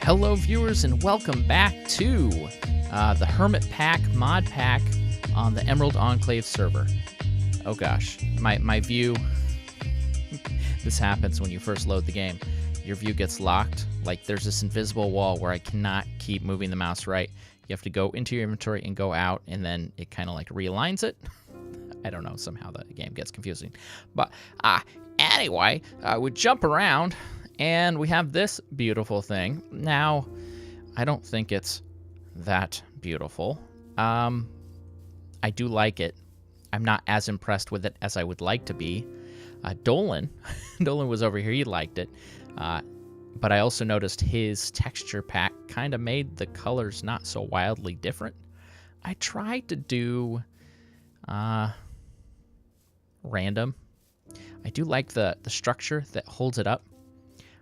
Hello viewers and welcome back to the HermitPack mod pack on the Emerald Enclave server. Oh gosh, my view, this happens when you first load the game. Your view gets locked, like there's this invisible wall where I cannot keep moving the mouse right. You have to go into your inventory and go out, and then it kind of like realigns it. I don't know, somehow the game gets confusing. But anyway, we jump around, and we have this beautiful thing. Now, I don't think it's that beautiful. I do like it. I'm not as impressed with it as I would like to be. Dolin was over here. He liked it. But I also noticed his texture pack kind of made the colors not so wildly different. I tried to do random. I do like the structure that holds it up.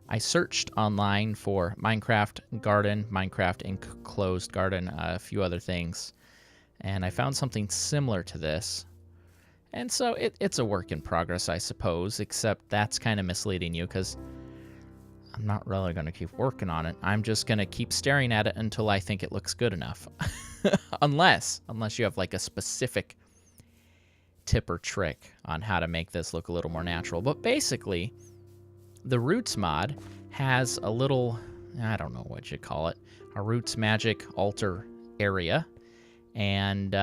I searched online for Minecraft Garden, Minecraft Enclosed Garden, a few other things, and I found something similar to this. And so it's a work in progress, I suppose, except that's kind of misleading you because I'm not really going to keep working on it. I'm just going to keep staring at it until I think it looks good enough. unless you have like a specific tip or trick on how to make this look a little more natural. But basically, the Roots mod has a little, I don't know what you call it, a Roots magic altar area. And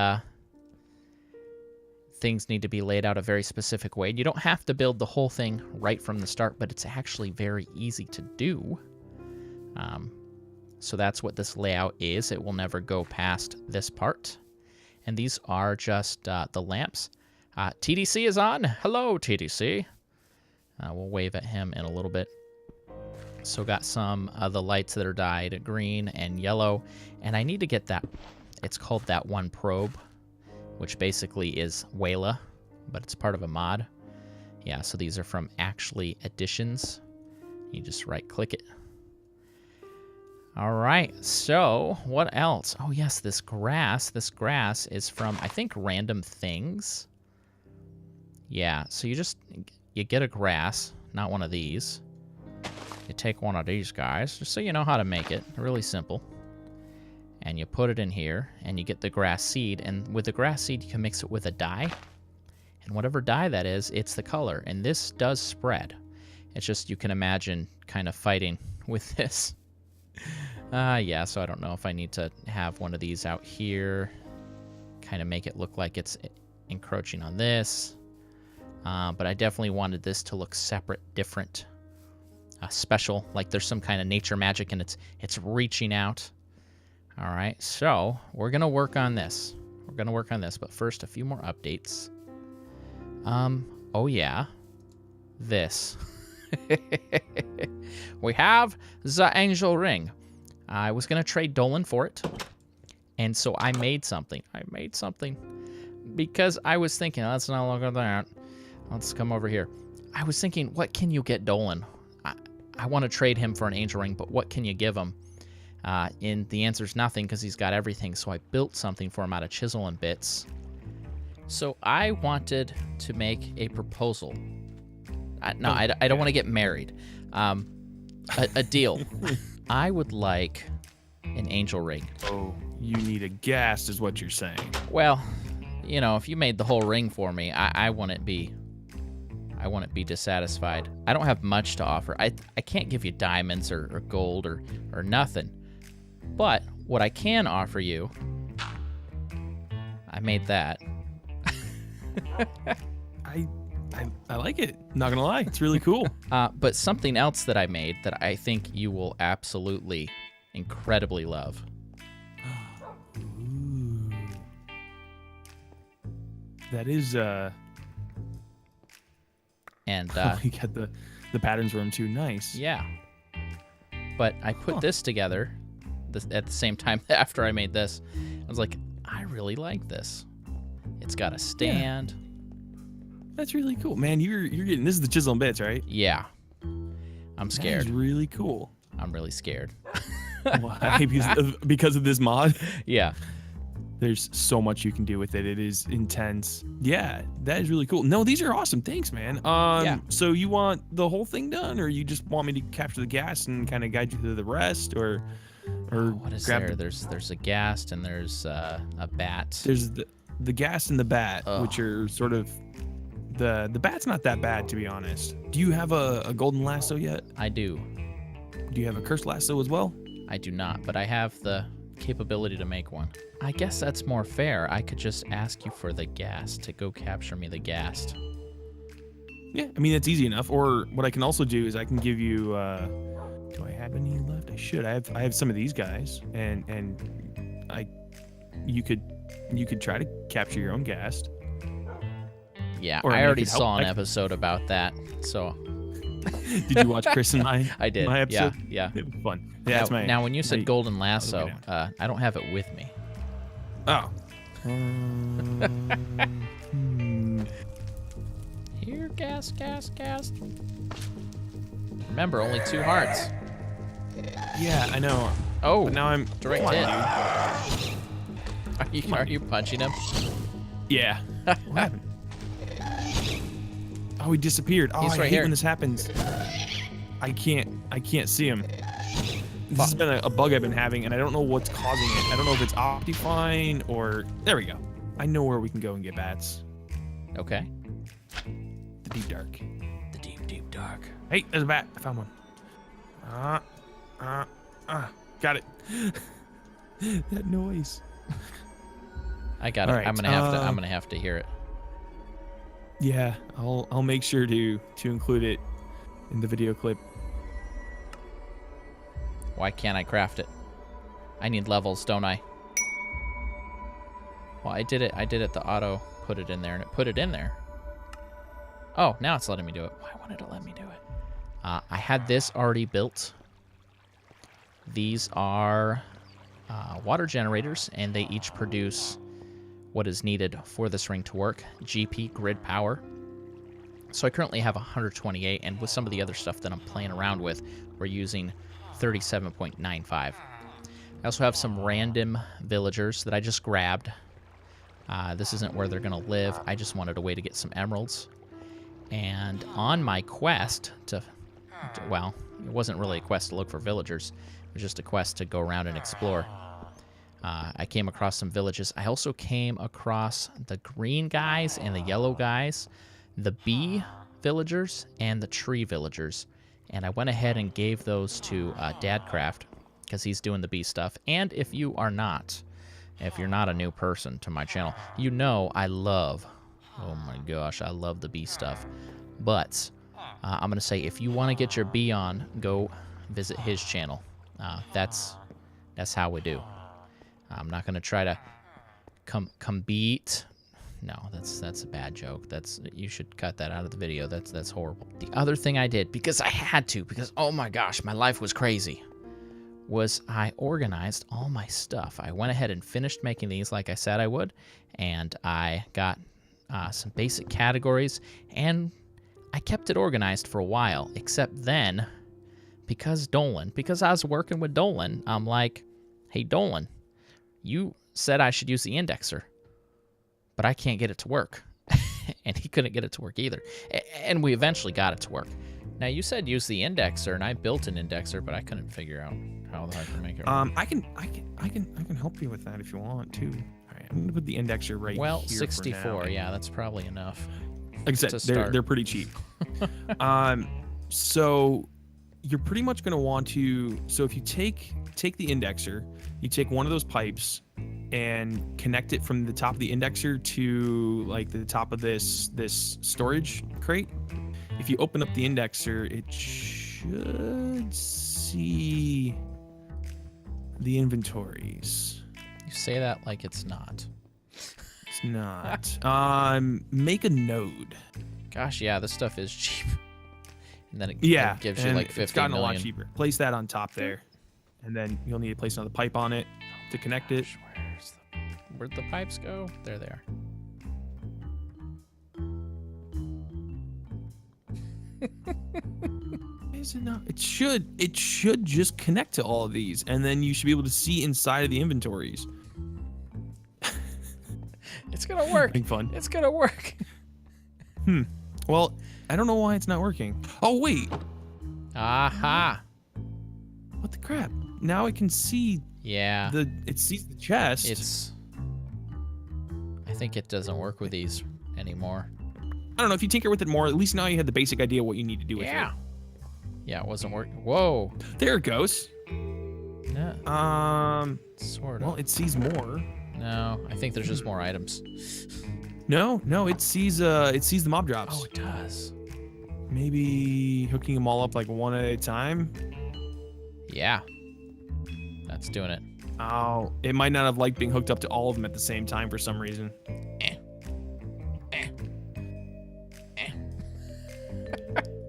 things need to be laid out a very specific way. You don't have to build the whole thing right from the start, but it's actually very easy to do. So that's what this layout is. It will never go past this part. And these are just the lamps. TDC is on. Hello, TDC. We'll wave at him in a little bit. So got some of the lights that are dyed green and yellow. And I need to get that. It's called that one probe, which basically is Wayla, but it's part of a mod. Yeah, so these are from Actually Additions. You just right-click it. All right, so what else? Oh, yes, this grass. This grass is from, I think, Random Things. Yeah, so you get a grass, not one of these. You take one of these guys, just so you know how to make it. Really simple. And you put it in here, and you get the grass seed. And with the grass seed, you can mix it with a dye. And whatever dye that is, it's the color. And this does spread. It's just you can imagine kind of fighting with this. Yeah, so I don't know if I need to have one of these out here. Kind of make it look like it's encroaching on this. But I definitely wanted this to look separate, different, special. Like there's some kind of nature magic, and it's reaching out. All right, so we're going to work on this. But first, a few more updates. Oh yeah, this. We have the angel ring. I was going to trade Dolin for it, and so I made something. Because I was thinking, let's not look at that. Let's come over here. I was thinking, what can you get Dolin? I want to trade him for an angel ring, but what can you give him? And the answer's nothing because he's got everything. So I built something for him out of chisel and bits. So I wanted to make a proposal. I don't want to get married. A deal. I would like an angel ring. Oh, you need a ghast is what you're saying. Well, you know, if you made the whole ring for me, I wouldn't be dissatisfied. I don't have much to offer. I can't give you diamonds or gold or nothing. But what I can offer you, I made that. I like it. Not gonna lie, it's really cool. But something else that I made that I think you will absolutely, incredibly love. Ooh. That is And you got the patterns for him too. Nice. Yeah. But I put this together at the same time after I made this. I was like, I really like this. It's got a stand. Yeah. That's really cool, man. You're getting this is the chisel and bits, right? Yeah. I'm scared. That is really cool. I'm really scared. Why? Because of this mod? Yeah. There's so much you can do with it. It is intense. Yeah, that is really cool. No, these are awesome. Thanks, man. Yeah. So you want the whole thing done, or you just want me to capture the ghast and kind of guide you through the rest, or What is grab there? There's a ghast and there's a bat. There's the ghast and the bat, Ugh. which are sort of the bat's not that bad, to be honest. Do you have a golden lasso yet? I do. Do you have a cursed lasso as well? I do not, but I have the capability to make one. I guess that's more fair. I could just ask you for the ghast to go capture me the ghast. Yeah, I mean, that's easy enough. Or what I can also do is I can give you, do I have any left? I should. I have some of these guys, and you could try to capture your own ghast. Yeah, Or I I already could help- saw an I- episode about that, so Did you watch Chris and my I did. my episode? Yeah. It was fun. Yeah, that's my. Now, when you said my- golden lasso, down. I don't have it with me. Oh. Here, ghast. Remember, only 2 hearts. Yeah, I know. Oh, But now I'm direct come hit. on, dude. Are you punching him? Yeah. What happened? Oh, he disappeared. Oh, He's I right hate here. when this happens. I can't see him. This has been a bug I've been having, and I don't know what's causing it. I don't know if it's Optifine or... There we go. I know where we can go and get bats. Okay. The deep dark. The deep dark. Hey, there's a bat. I found one. Got it. That noise. I got All it. right, I'm gonna have to hear it. Yeah, I'll make sure to include it in the video clip. Why can't I craft it? I need levels, don't I? Well, I did it. The auto put it in there, and it put it in there. Oh, now it's letting me do it. Why won't it let me do it? I had this already built. These are water generators, and they each produce what is needed for this ring to work. GP grid power. So I currently have 128, and with some of the other stuff that I'm playing around with, we're using 37.95. I also have some random villagers that I just grabbed. This isn't where they're going to live. I just wanted a way to get some emeralds. And on my quest well, it wasn't really a quest to look for villagers. It was just a quest to go around and explore. I came across some villages. I also came across the green guys and the yellow guys, the bee villagers and the tree villagers. And I went ahead and gave those to Dadcraft because he's doing the bee stuff. And if you're not a new person to my channel, you know I love, oh my gosh, I love the bee stuff. But I'm going to say if you want to get your bee on, go visit his channel. That's how we do. I'm not going to try to come beat. No, that's a bad joke. You should cut that out of the video. That's horrible. The other thing I did, because I had to, because oh my gosh, my life was crazy, was I organized all my stuff. I went ahead and finished making these like I said I would, and I got some basic categories, and I kept it organized for a while, except then, because I was working with Dolin, I'm like, hey Dolin, you said I should use the indexer, but I can't get it to work. And he couldn't get it to work either. And we eventually got it to work. Now, you said use the indexer, and I built an indexer, but I couldn't figure out how the heck to make it work. I can help you with that if you want to. All right, I'm gonna put the indexer right Well, here 64, for now. Yeah, that's probably enough. Like I said, they're pretty cheap. So you're pretty much gonna want to. So if you take the indexer, you take one of those pipes and connect it from the top of the indexer to like the top of this storage crate. If you open up the indexer, it should see the inventories. You say that like it's not. It's not. Make a node. Gosh, yeah, this stuff is cheap. And then it gives you and like 50 it's gotten million. a lot cheaper. Place that on top there, and then you'll need to place another pipe on it to connect it. Where'd the pipes go? There they are. Is it not? It should just connect to all of these, and then you should be able to see inside of the inventories. It's gonna work. Having fun. It's gonna work. Well, I don't know why it's not working. Oh, wait. Aha. What the crap? Now I can see Yeah. it sees the chest. I think it doesn't work with these anymore. I don't know, if you tinker with it more, at least now you had the basic idea what you need to do with it. Yeah, it wasn't working. Whoa. There it goes. Yeah. Sort of. Well, it sees more. No, I think there's just more items. No, it sees the mob drops. Oh, it does. Maybe hooking them all up like one at a time. Yeah. That's doing it. Oh, it might not have liked being hooked up to all of them at the same time for some reason.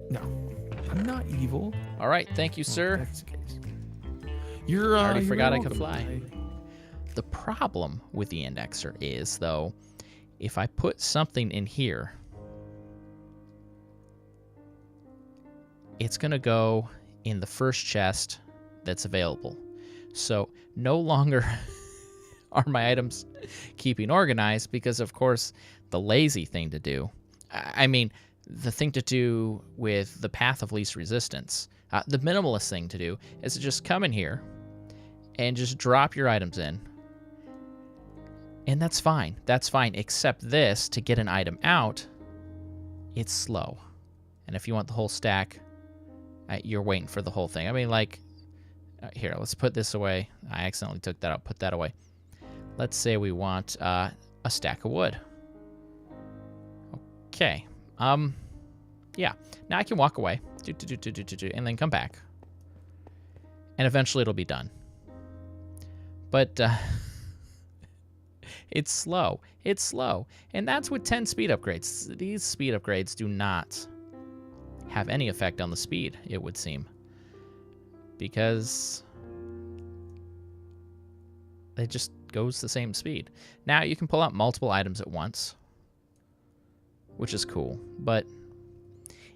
No, I'm not evil. All right, thank you, sir. That's the case. You're. I already you're forgot I welcome. could fly. The problem with the indexer is, though, if I put something in here, it's going to go in the first chest that's available. So no longer are my items keeping organized because, of course, the lazy thing to do, I mean, the thing to do with the path of least resistance, the minimalist thing to do is to just come in here and just drop your items in. And that's fine. That's fine. Except this, to get an item out, it's slow. And if you want the whole stack, you're waiting for the whole thing. I mean, like, here, let's put this away. I accidentally took that out. Put that away. Let's say we want a stack of wood. Okay. Yeah. Now I can walk away. And then come back. And eventually it'll be done. But it's slow. It's slow. And that's with 10 speed upgrades. These speed upgrades do not have any effect on the speed, it would seem. Because it just goes the same speed. Now you can pull out multiple items at once, which is cool, but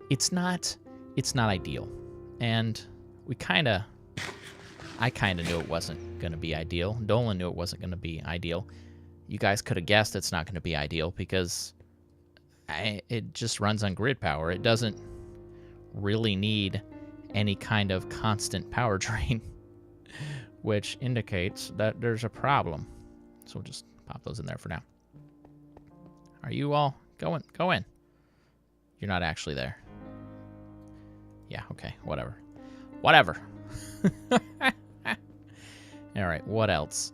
it's not ideal. And I kind of knew it wasn't going to be ideal. Dolin knew it wasn't going to be ideal. You guys could have guessed it's not going to be ideal because it just runs on grid power. It doesn't really need any kind of constant power drain, which indicates that there's a problem. So we'll just pop those in there for now. Are you all going? Go in. You're not actually there. Yeah, okay, whatever. Whatever. All right, what else?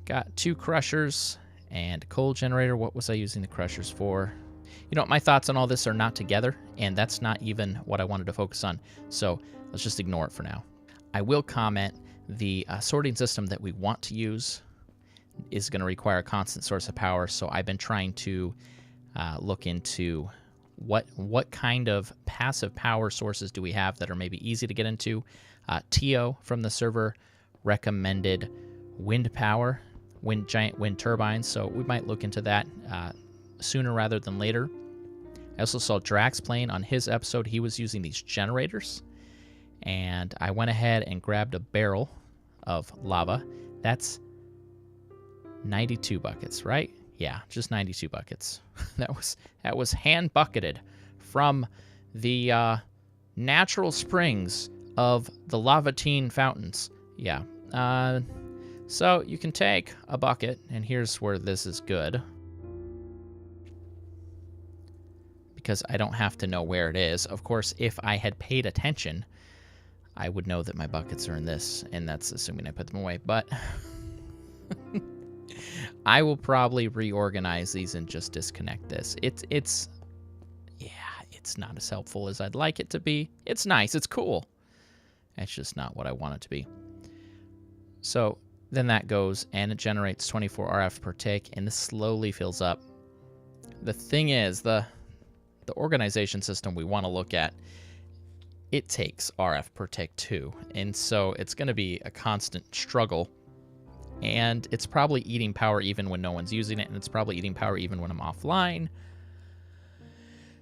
Got 2 crushers and a coal generator. What was I using the crushers for? You know, my thoughts on all this are not together, and that's not even what I wanted to focus on. So let's just ignore it for now. I will comment the sorting system that we want to use is going to require a constant source of power. So I've been trying to look into what kind of passive power sources do we have that are maybe easy to get into. Tio from the server recommended wind power, giant wind turbines. So we might look into that sooner rather than later. I also saw Draax playing on his episode. He was using these generators. And I went ahead and grabbed a barrel of lava. That's 92 buckets, right? Yeah, just 92 buckets. that was hand bucketed from the natural springs of the Lavatine fountains. Yeah. So you can take a bucket, and here's where this is good. Because I don't have to know where it is. Of course, if I had paid attention, I would know that my buckets are in this, and that's assuming I put them away. But I will probably reorganize these and just disconnect this. It's not as helpful as I'd like it to be. It's nice. It's cool. It's just not what I want it to be. So then that goes, and it generates 24 RF per tick, and this slowly fills up. The thing is, the organization system we want to look at, it takes RF per tick too, and so it's going to be a constant struggle, and it's probably eating power even when no one's using it, and it's probably eating power even when I'm offline.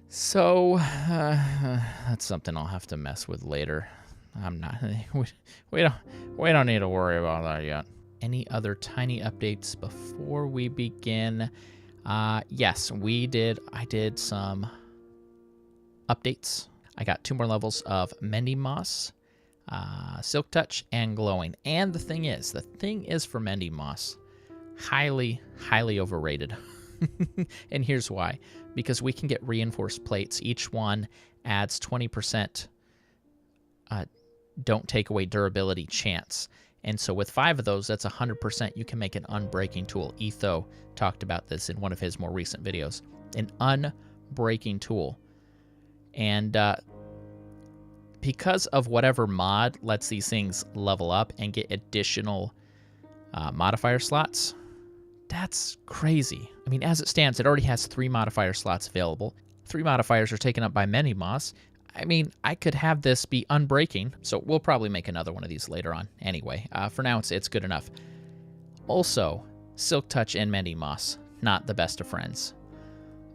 So that's something I'll have to mess with later. I'm not. We don't need to worry about that yet. any other tiny updates before we begin? Yes, I did some updates. I got 2 more levels of Mending Moss, Silk Touch, and Glowing. And the thing is for Mending Moss, highly, highly overrated. And here's why. Because we can get reinforced plates. Each one adds 20% don't take away durability chance. And so with 5 of those, that's 100% you can make an unbreaking tool. Etho talked about this in one of his more recent videos. An unbreaking tool. And because of whatever mod lets these things level up and get additional modifier slots, that's crazy. I mean, as it stands, it already has 3 modifier slots available. 3 modifiers are taken up by Mending Moss. I mean, I could have this be unbreaking, so we'll probably make another one of these later on. Anyway, for now, it's good enough. Also, Silk Touch and Mending Moss, not the best of friends,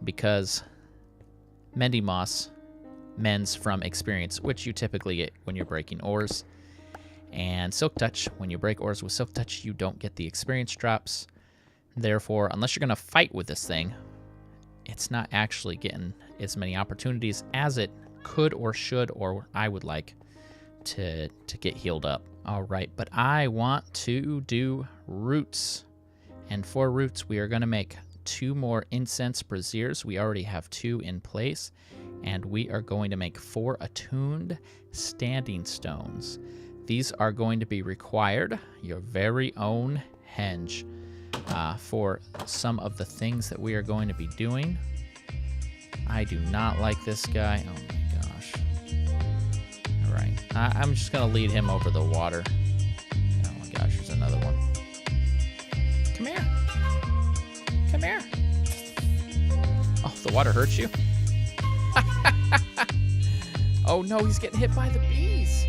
because Mending Moss mends from experience, which you typically get when you're breaking ores. And Silk Touch, when you break ores with Silk Touch, you don't get the experience drops. Therefore, unless you're going to fight with this thing, it's not actually getting as many opportunities as it could or should, or I would like to get healed up. All right, but I want to do roots. And for roots, we are going to make 2 more incense braziers. We already have 2 in place. And we are going to make 4 attuned standing stones. These are going to be required, your very own henge, for some of the things that we are going to be doing. I do not like this guy. Oh my gosh. All right. I'm just going to lead him over the water. Oh my gosh, there's another one. Come here. Come here. Oh, the water hurts you? Oh no, he's getting hit by the bees.